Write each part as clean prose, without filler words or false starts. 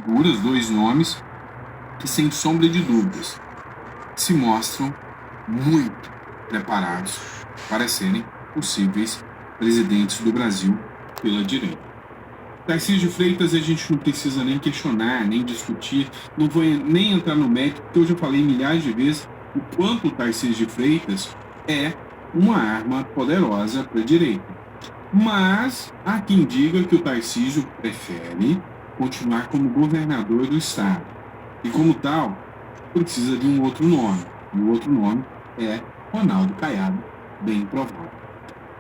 candidaturas, 2 nomes que, sem sombra de dúvidas, se mostram muito preparados para serem possíveis presidentes do Brasil pela direita. Tarcísio de Freitas a gente não precisa nem questionar, nem discutir, não vou nem entrar no mérito, porque eu já falei milhares de vezes o quanto o Tarcísio de Freitas é uma arma poderosa para a direita. Mas há quem diga que o Tarcísio prefere continuar como governador do estado. E como tal, precisa de um outro nome. E o outro nome é Ronaldo Caiado, bem provável.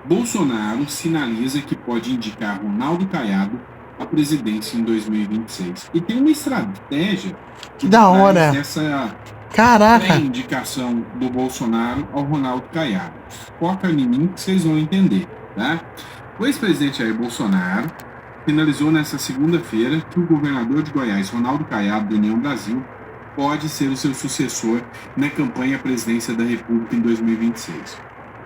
Bolsonaro sinaliza que pode indicar Ronaldo Caiado à presidência em 2026. E tem uma estratégia que da hora dessa indicação do Bolsonaro ao Ronaldo Caiado. Foca em mim que vocês vão entender, tá? O ex-presidente Jair Bolsonaro finalizou nesta segunda-feira que o governador de Goiás, Ronaldo Caiado, do União Brasil, pode ser o seu sucessor na campanha à presidência da República em 2026.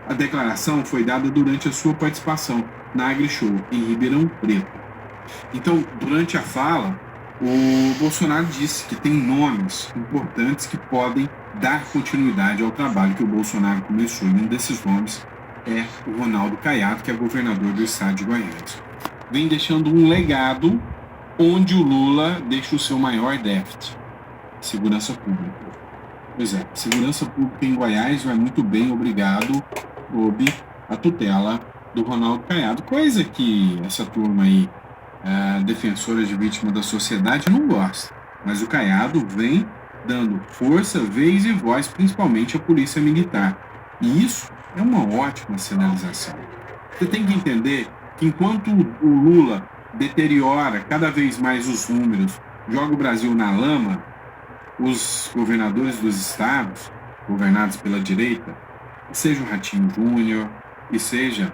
A declaração foi dada durante a sua participação na AgriShow, em Ribeirão Preto. Então, durante a fala, o Bolsonaro disse que tem nomes importantes que podem dar continuidade ao trabalho que o Bolsonaro começou. E um desses nomes é o Ronaldo Caiado, que é governador do estado de Goiás. Vem deixando um legado onde o Lula deixa o seu maior déficit: segurança pública. Pois é, segurança pública em Goiás vai muito bem, obrigado, sob a tutela do Ronaldo Caiado, coisa que essa turma aí, defensora de vítima da sociedade, não gosta. Mas o Caiado vem dando força, vez e voz, principalmente à polícia militar. E isso é uma ótima sinalização. Você tem que entender que enquanto o Lula deteriora cada vez mais os números, joga o Brasil na lama, os governadores dos estados, governados pela direita, que seja o Ratinho Júnior, que seja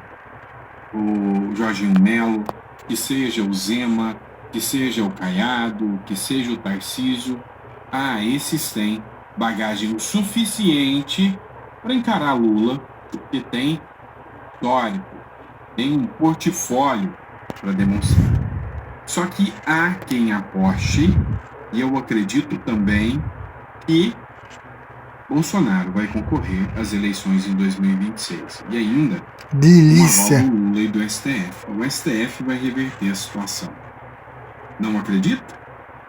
o Jorginho Melo, que seja o Zema, que seja o Caiado, que seja o Tarcísio, esses têm bagagem o suficiente para encarar Lula, porque tem histórico, tem um portfólio para demonstrar. Só que há quem aposte, e eu acredito também, que Bolsonaro vai concorrer às eleições em 2026. E ainda, delícia, com o Lula e do STF. O STF vai reverter a situação. Não acredita?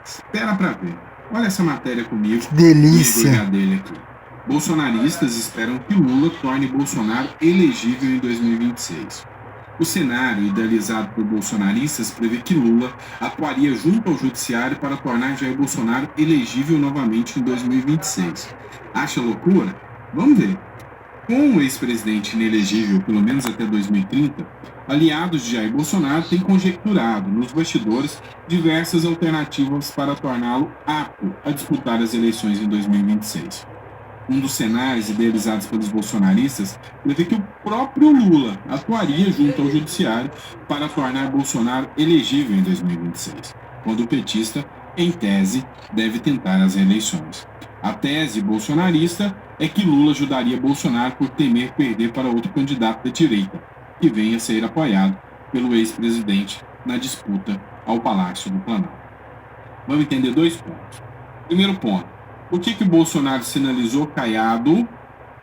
Espera para ver. Olha essa matéria comigo. Delícia. Dele aqui. Bolsonaristas esperam que Lula torne Bolsonaro elegível em 2026. O cenário idealizado por bolsonaristas prevê que Lula atuaria junto ao judiciário para tornar Jair Bolsonaro elegível novamente em 2026. Acha loucura? Vamos ver. Com o ex-presidente inelegível pelo menos até 2030, aliados de Jair Bolsonaro têm conjecturado nos bastidores diversas alternativas para torná-lo apto a disputar as eleições em 2026. Um dos cenários idealizados pelos bolsonaristas prevê que o próprio Lula atuaria junto ao judiciário para tornar Bolsonaro elegível em 2026, quando o petista, em tese, deve tentar as reeleições. A tese bolsonarista é que Lula ajudaria Bolsonaro por temer perder para outro candidato da direita, que venha a ser apoiado pelo ex-presidente na disputa ao Palácio do Planalto. Vamos entender 2 pontos. Primeiro ponto: por que o Bolsonaro sinalizou Caiado,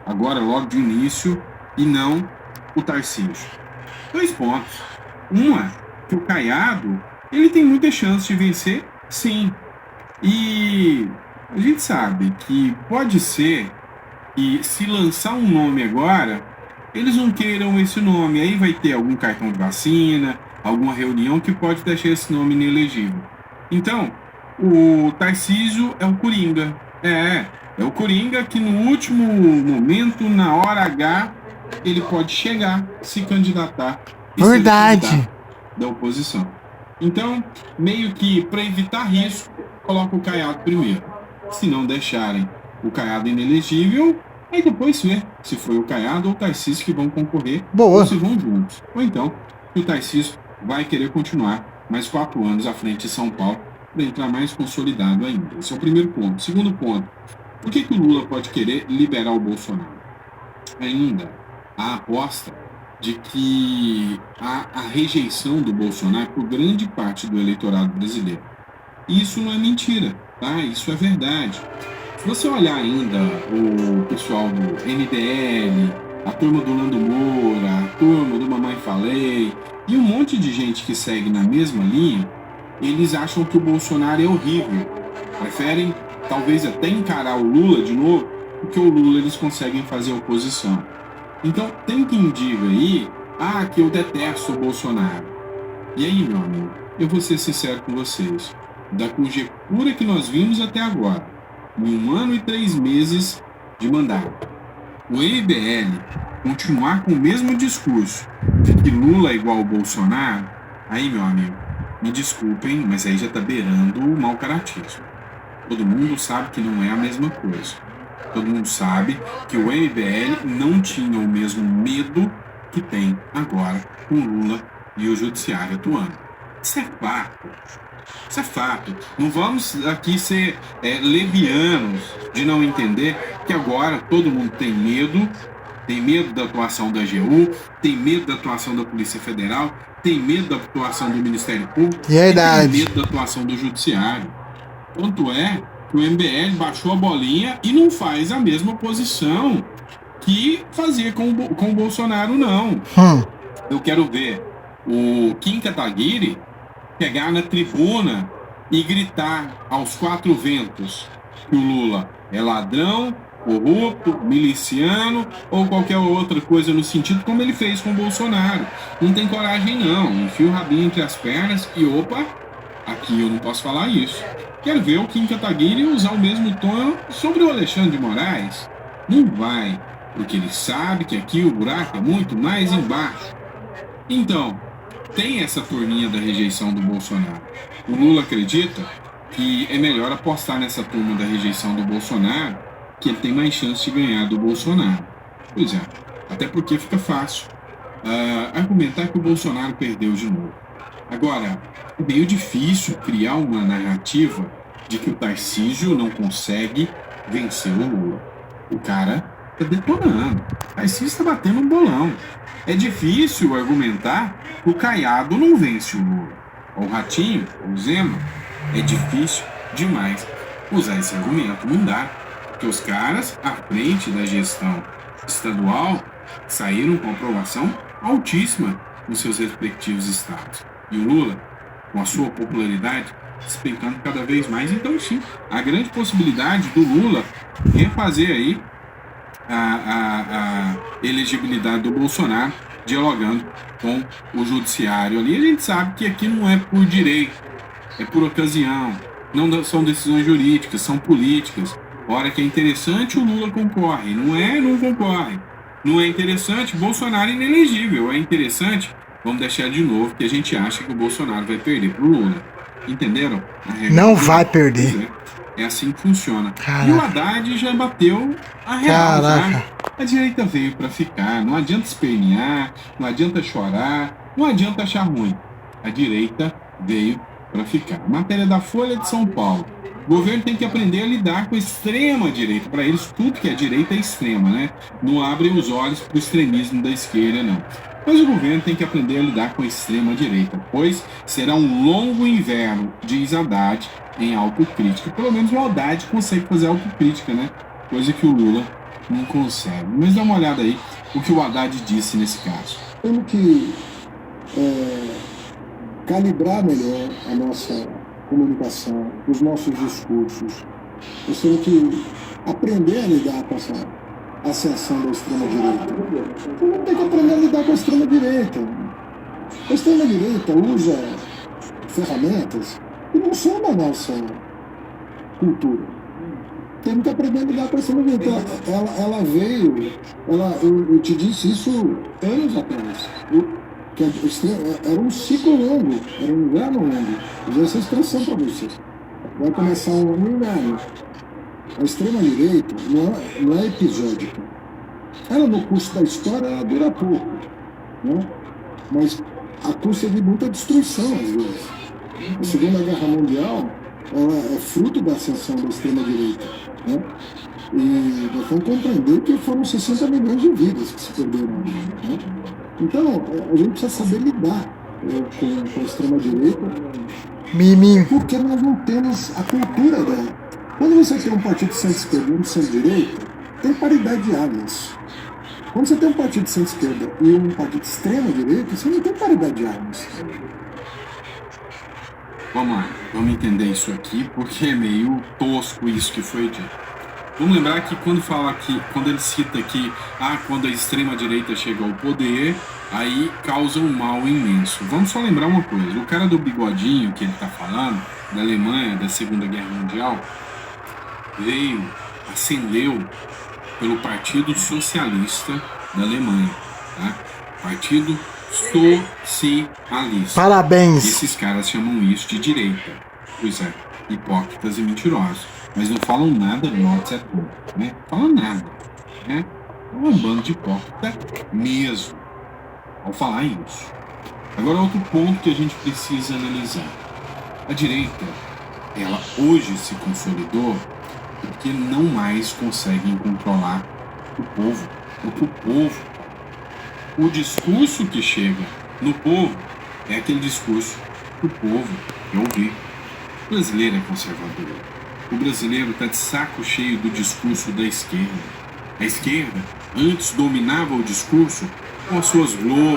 agora logo de início, e não o Tarcísio? 2 pontos. Uma, que o Caiado, ele tem muita chance de vencer, sim. E a gente sabe que pode ser que, se lançar um nome agora, eles não queiram esse nome. Aí vai ter algum cartão de vacina, alguma reunião que pode deixar esse nome inelegível. Então, o Tarcísio é o Coringa. É o Coringa que no último momento, na hora H, ele pode chegar, se candidatar e verdade, ser candidato da oposição. Então, meio que para evitar risco, coloca o Caiado primeiro. Se não deixarem o Caiado inelegível, aí depois vê se foi o Caiado ou o Tarcísio que vão concorrer. Boa. Ou se vão juntos. Ou então, o Tarcísio vai querer continuar mais 4 anos à frente de São Paulo para entrar mais consolidado ainda. Esse é o primeiro ponto. Segundo ponto: por que o Lula pode querer liberar o Bolsonaro? Ainda a aposta de que há a rejeição do Bolsonaro por grande parte do eleitorado brasileiro. Isso não é mentira, tá? Isso é verdade. Se você olhar ainda o pessoal do MBL, a turma do Nando Moura, a turma do Mamãe Falei, e um monte de gente que segue na mesma linha, eles acham que o Bolsonaro é horrível. Preferem, talvez, até encarar o Lula de novo, porque o Lula eles conseguem fazer oposição. Então, tem quem diga aí, que eu detesto o Bolsonaro. E aí, meu amigo, eu vou ser sincero com vocês. Da conjectura que nós vimos até agora, em 1 ano e 3 meses de mandato, o MBL continuar com o mesmo discurso de que Lula é igual ao Bolsonaro, aí, meu amigo, me desculpem, mas aí já tá beirando o mau caratismo. Todo mundo sabe que não é a mesma coisa. Todo mundo sabe que o MBL não tinha o mesmo medo que tem agora com Lula e o judiciário atuando. Isso é fato. Isso é fato. Não vamos aqui ser levianos de não entender que agora todo mundo tem medo da atuação da AGU, tem medo da atuação da Polícia Federal, tem medo da atuação do Ministério Público, Verdade. tem medo da atuação do Judiciário. Tanto é que o MBL baixou a bolinha e não faz a mesma posição que fazia com o Bolsonaro, não. Eu quero ver o Kim Kataguiri pegar na tribuna e gritar aos 4 ventos que o Lula é ladrão, corrupto, miliciano ou qualquer outra coisa no sentido como ele fez com o Bolsonaro. Não tem coragem não, enfia o rabinho entre as pernas e opa, aqui eu não posso falar isso. Quero ver o Kim Kataguiri usar o mesmo tom sobre o Alexandre de Moraes. Não vai, porque ele sabe que aqui o buraco é muito mais embaixo. Então, tem essa turminha da rejeição do Bolsonaro. O Lula acredita que é melhor apostar nessa turma da rejeição do Bolsonaro, que ele tem mais chance de ganhar do Bolsonaro. Pois é, até porque fica fácil argumentar que o Bolsonaro perdeu de novo. Agora, é meio difícil criar uma narrativa de que o Tarcísio não consegue vencer o Lula. O cara tá detonando. O Tarcísio está batendo um bolão. É difícil argumentar que o Caiado não vence o Lula. O Ratinho, o Zema, é difícil demais usar esse argumento. Não dá. Porque os caras, à frente da gestão estadual, saíram com aprovação altíssima nos seus respectivos estados. E o Lula, com a sua popularidade, despencando cada vez mais. Então, sim, a grande possibilidade do Lula refazer aí a elegibilidade do Bolsonaro, dialogando com o judiciário ali. A gente sabe que aqui não é por direito, é por ocasião. Não são decisões jurídicas, são políticas. Hora que é interessante, o Lula concorre. Não concorre. Não é interessante, Bolsonaro é inelegível. É interessante, vamos deixar de novo, que a gente acha que o Bolsonaro vai perder pro Lula. Entenderam? Não vai perder. É assim que funciona. Caraca. E o Haddad já bateu a real. Caraca. A direita veio para ficar. Não adianta espernear, não adianta chorar, não adianta achar ruim. A direita veio para ficar. Matéria da Folha de São Paulo. O governo tem que aprender a lidar com a extrema direita. Para eles, tudo que é direita é extrema, né? Não abrem os olhos para o extremismo da esquerda, não. Mas o governo tem que aprender a lidar com a extrema direita, pois será um longo inverno, diz Haddad, em autocrítica. Pelo menos o Haddad consegue fazer autocrítica, né? Coisa que o Lula não consegue. Mas dá uma olhada aí o que o Haddad disse nesse caso. Temos que calibrar melhor a nossa comunicação, os nossos discursos. Nós temos que aprender a lidar com essa ascensão da extrema-direita. Então tem que aprender a lidar com a extrema-direita. A extrema-direita usa ferramentas que não são da nossa cultura. Temos que aprender a lidar com a extrema-direita. Ela veio, eu te disse isso anos atrás. Era um ciclo longo, era um inverno longo. Vou usar essa expressão para vocês. Vai começar um inverno. A extrema-direita não é episódica. Ela, no curso da história, ela dura pouco, né? Mas a custa de muita destruição, às vezes. A Segunda Guerra Mundial ela é fruto da ascensão da extrema-direita, né? E nós vamos compreender que foram 60 milhões de vidas que se perderam, né? Então, a gente precisa saber lidar com a extrema-direita Mimim. Porque nós não temos a cultura dela. Quando você tem um partido de centro-esquerda e um de centro-direita, tem paridade de armas. Quando você tem um partido de centro-esquerda e um partido de extrema-direita, você não tem paridade de armas. Vamos lá, vamos entender isso aqui, porque é meio tosco isso que foi dito. Vamos lembrar que quando ele cita que quando a extrema-direita chega ao poder, aí causa um mal imenso. Vamos só lembrar uma coisa, o cara do bigodinho que ele está falando, da Alemanha, da Segunda Guerra Mundial, ascendeu pelo Partido Socialista da Alemanha, tá? Partido Socialista. Parabéns. Esses caras chamam isso de direita. Pois é, hipócritas e mentirosos. Mas não falam nada do Mao Tse Tung, né? Falam nada, né? É um bando de hipócrita mesmo, ao falar isso. Agora, outro ponto que a gente precisa analisar. A direita, ela hoje se consolidou porque não mais conseguem controlar o povo. Porque o discurso que chega no povo é aquele discurso que o povo quer ouvir. O brasileiro é conservador. O brasileiro está de saco cheio do discurso da esquerda. A esquerda antes dominava o discurso com as suas globas,